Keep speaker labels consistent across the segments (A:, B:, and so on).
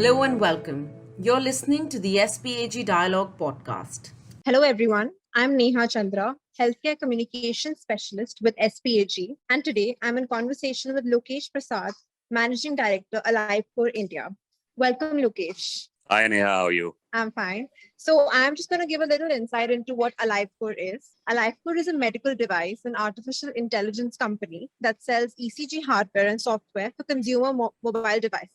A: Hello and welcome. You're listening to the SPAG Dialogue podcast.
B: Hello, everyone. I'm Neha Chandra, Healthcare Communications Specialist with SPAG, and today I'm in conversation with Lokesh Prasad, Managing Director, AliveCore India. Welcome, Lokesh.
C: Hi, Neha. How are you?
B: I'm fine. So I'm just going to give a little insight into what AliveCore is. AliveCore is a medical device and artificial intelligence company that sells ECG hardware and software for consumer mobile devices.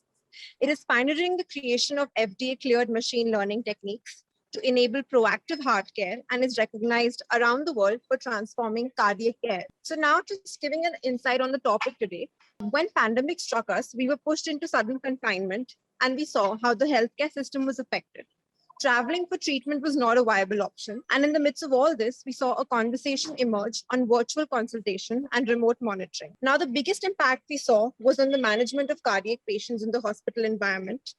B: It is pioneering the creation of FDA-cleared machine learning techniques to enable proactive heart care and is recognized around the world for transforming cardiac care. So now just giving an insight on the topic today. When pandemic struck us, we were pushed into sudden confinement and we saw how the healthcare system was affected. Traveling for treatment was not a viable option. And in the midst of all this, we saw a conversation emerge on virtual consultation and remote monitoring. Now, the biggest impact we saw was on the management of cardiac patients in the hospital environment.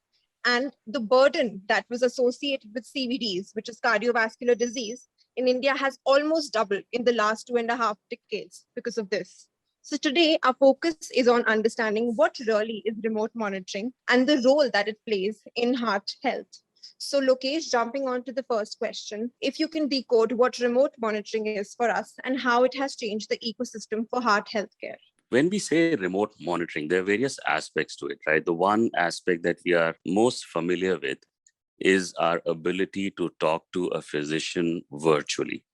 B: And the burden that was associated with CVDs, which is cardiovascular disease, in India has almost doubled in the last 2.5 decades because of this. So today, our focus is on understanding what really is remote monitoring and the role that it plays in heart health. So Lokesh, jumping on to the first question, if you can decode what remote monitoring is for us and how it has changed the ecosystem for heart healthcare.
C: When we say remote monitoring, there are various aspects to it, right? The one aspect that we are most familiar with is our ability to talk to a physician virtually.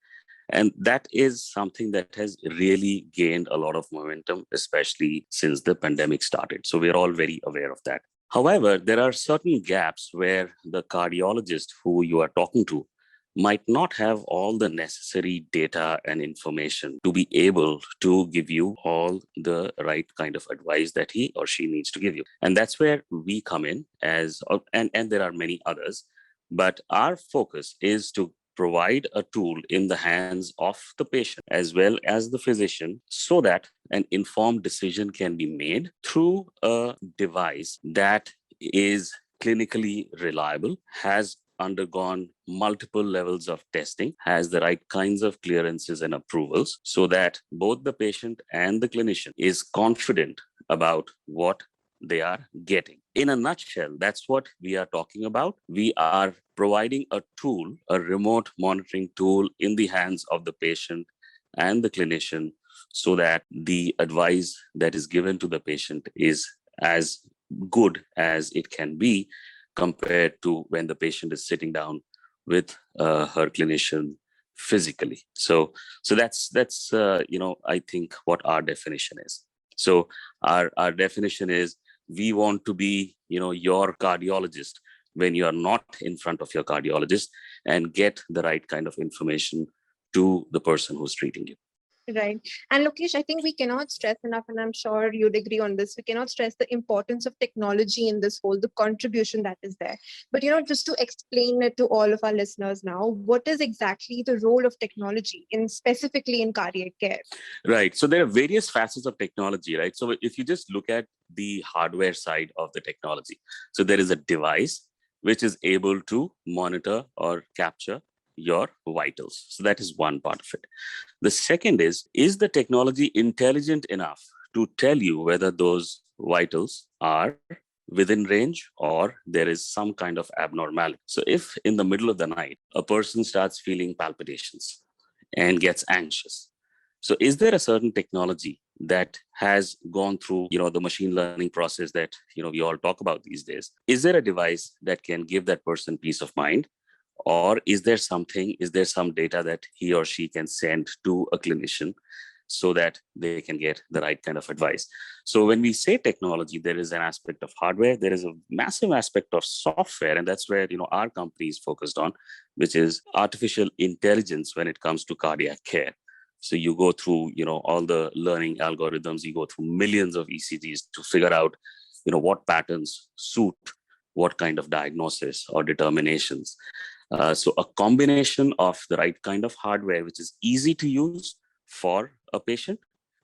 C: And that is something that has really gained a lot of momentum, especially since the pandemic started. So we're all very aware of that. However, there are certain gaps where the cardiologist who you are talking to might not have all the necessary data and information to be able to give you all the right kind of advice that he or she needs to give you. And that's where we come in and there are many others, but our focus is to provide a tool in the hands of the patient as well as the physician so that an informed decision can be made through a device that is clinically reliable, has undergone multiple levels of testing, has the right kinds of clearances and approvals so that both the patient and the clinician is confident about what they are getting. In a nutshell, that's what we are talking about. We are providing a tool, a remote monitoring tool in the hands of the patient and the clinician so that the advice that is given to the patient is as good as it can be compared to when the patient is sitting down with her clinician physically. So that's I think what our definition is. So our definition is we want to be your cardiologist when you are not in front of your cardiologist and get the right kind of information to the person who's treating you.
B: Right. And Lokesh, I think we cannot stress enough, and I'm sure you'd agree on this, we cannot stress the importance of technology in this whole, the contribution that is there. But, just to explain it to all of our listeners now, what is exactly the role of technology specifically in cardiac care?
C: Right. So there are various facets of technology, right? So if you just look at the hardware side of the technology, so there is a device which is able to monitor or capture your vitals. So that is one part of it. The second is the technology intelligent enough to tell you whether those vitals are within range or there is some kind of abnormality? So if in the middle of the night, a person starts feeling palpitations and gets anxious, so is there a certain technology that has gone through, the machine learning process that, we all talk about these days? Is there a device that can give that person peace of mind? Or is there some data that he or she can send to a clinician so that they can get the right kind of advice? So when we say technology, there is an aspect of hardware, there is a massive aspect of software, and that's where, our company is focused on, which is artificial intelligence when it comes to cardiac care. So you go through, all the learning algorithms, you go through millions of ECGs to figure out, what patterns suit what kind of diagnosis or determinations. So a combination of the right kind of hardware, which is easy to use for a patient,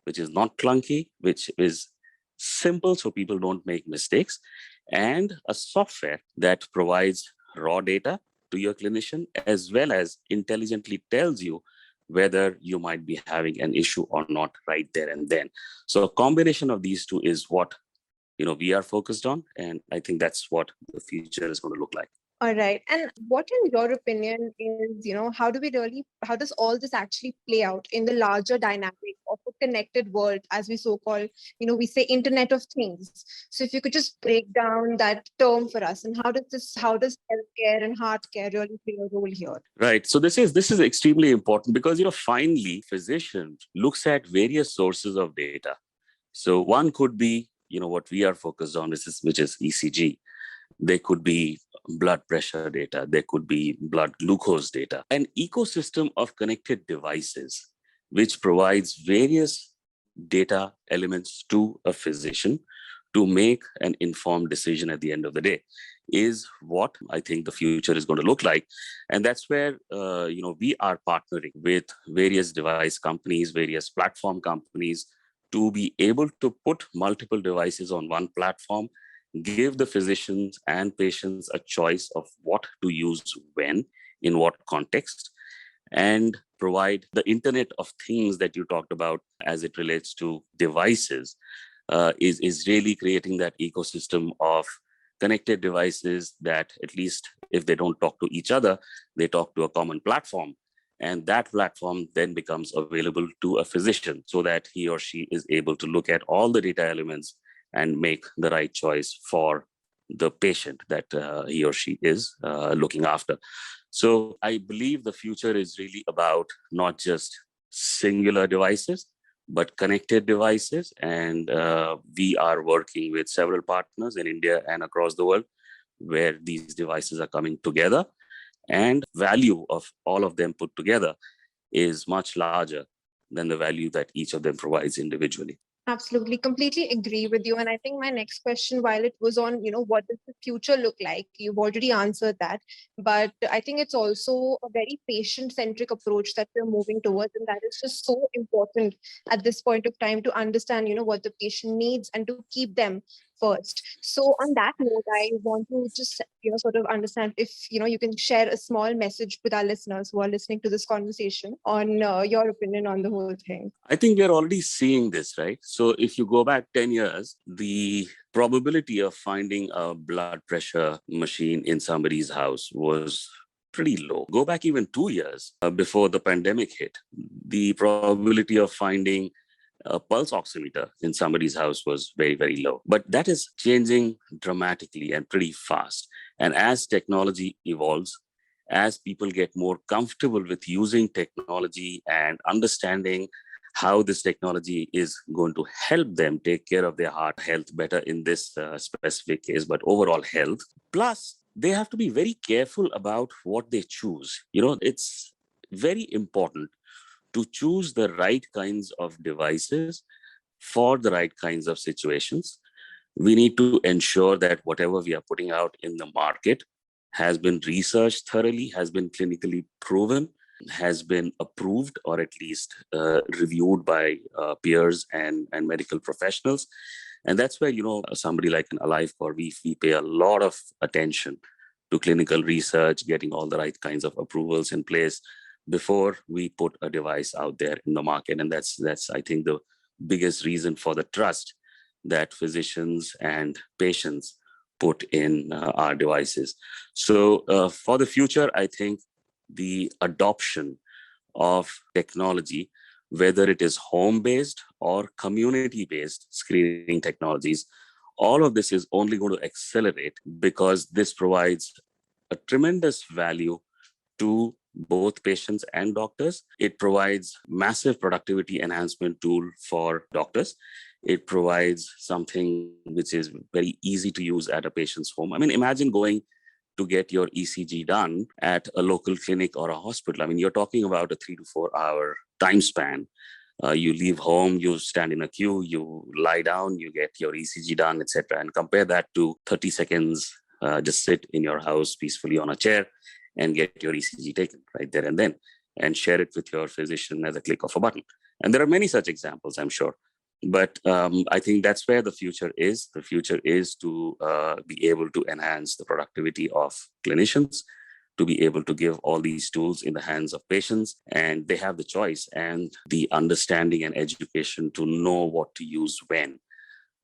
C: which is not clunky, which is simple so people don't make mistakes, and a software that provides raw data to your clinician as well as intelligently tells you whether you might be having an issue or not right there and then. So a combination of these two is what we are focused on. And I think that's what the future is going to look like.
B: All right. And what, in your opinion, is, how does all this actually play out in the larger dynamic of a connected world, as we so call, we say Internet of Things. So if you could just break down that term for us, and how does healthcare and heart care really play a role here?
C: Right. So this is extremely important because, finally, physician looks at various sources of data. So one could be, what we are focused on, which is ECG. There could be blood pressure data. There could be blood glucose data. An ecosystem of connected devices, which provides various data elements to a physician to make an informed decision at the end of the day, is what I think the future is going to look like. And that's where, we are partnering with various device companies, various platform companies, to be able to put multiple devices on one platform, give the physicians and patients a choice of what to use when, in what context, and provide the Internet of Things that you talked about as it relates to devices, is really creating that ecosystem of connected devices that, at least if they don't talk to each other, they talk to a common platform. And that platform then becomes available to a physician so that he or she is able to look at all the data elements and make the right choice for the patient that he or she is looking after. So I believe the future is really about not just singular devices, but connected devices. And we are working with several partners in India and across the world where these devices are coming together. And value of all of them put together is much larger than the value that each of them provides individually.
B: Absolutely, completely agree with you. And I think my next question, while it was on, what does the future look like? You've already answered that. But I think it's also a very patient-centric approach that we're moving towards. And that is just so important at this point of time to understand, what the patient needs and to keep them first. So on that note, I want to just, sort of understand if, you can share a small message with our listeners who are listening to this conversation on your opinion on the whole thing.
C: I think we're already seeing this, right? So if you go back 10 years, the probability of finding a blood pressure machine in somebody's house was pretty low. Go back even 2 years before the pandemic hit, the probability of finding a pulse oximeter in somebody's house was very, very low. But that is changing dramatically and pretty fast. And as technology evolves, as people get more comfortable with using technology and understanding how this technology is going to help them take care of their heart health better in this specific case, but overall health. Plus, they have to be very careful about what they choose. It's very important to choose the right kinds of devices for the right kinds of situations. We need to ensure that whatever we are putting out in the market has been researched thoroughly, has been clinically proven, has been approved, or at least reviewed by peers and medical professionals. And that's where, somebody like an AliveCor, we pay a lot of attention to clinical research, getting all the right kinds of approvals in place before we put a device out there in the market. And that's I think, the biggest reason for the trust that physicians and patients put in our devices. So for the future, I think the adoption of technology, whether it is home-based or community-based screening technologies, all of this is only going to accelerate because this provides a tremendous value to both patients and doctors. It provides massive productivity enhancement tool for doctors. It provides something which is very easy to use at a patient's home. I mean, imagine going to get your ECG done at a local clinic or a hospital. I mean, you're talking about a 3 to 4 hour time span. You leave home, you stand in a queue, you lie down, you get your ECG done, etc. And compare that to 30 seconds, just sit in your house peacefully on a chair and get your ECG taken right there and then, and share it with your physician at the click of a button. And there are many such examples, I'm sure. But I think that's where the future is. The future is to be able to enhance the productivity of clinicians, to be able to give all these tools in the hands of patients, and they have the choice and the understanding and education to know what to use when.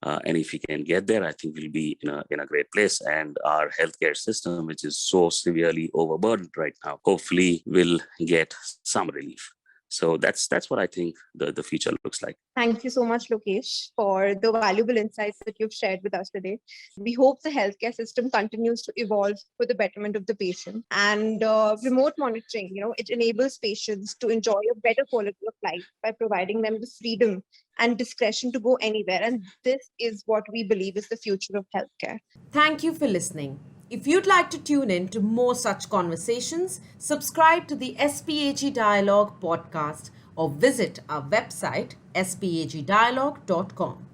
C: And if we can get there, I think we'll be in a great place. And our healthcare system, which is so severely overburdened right now, hopefully will get some relief. So that's what I think the future looks like.
B: Thank you so much, Lokesh, for the valuable insights that you've shared with us today. We hope the healthcare system continues to evolve for the betterment of the patient. And remote monitoring, it enables patients to enjoy a better quality of life by providing them the freedom and discretion to go anywhere. And this is what we believe is the future of healthcare.
A: Thank you for listening. If you'd like to tune in to more such conversations, subscribe to the SPAG Dialogue podcast or visit our website spagdialogue.com.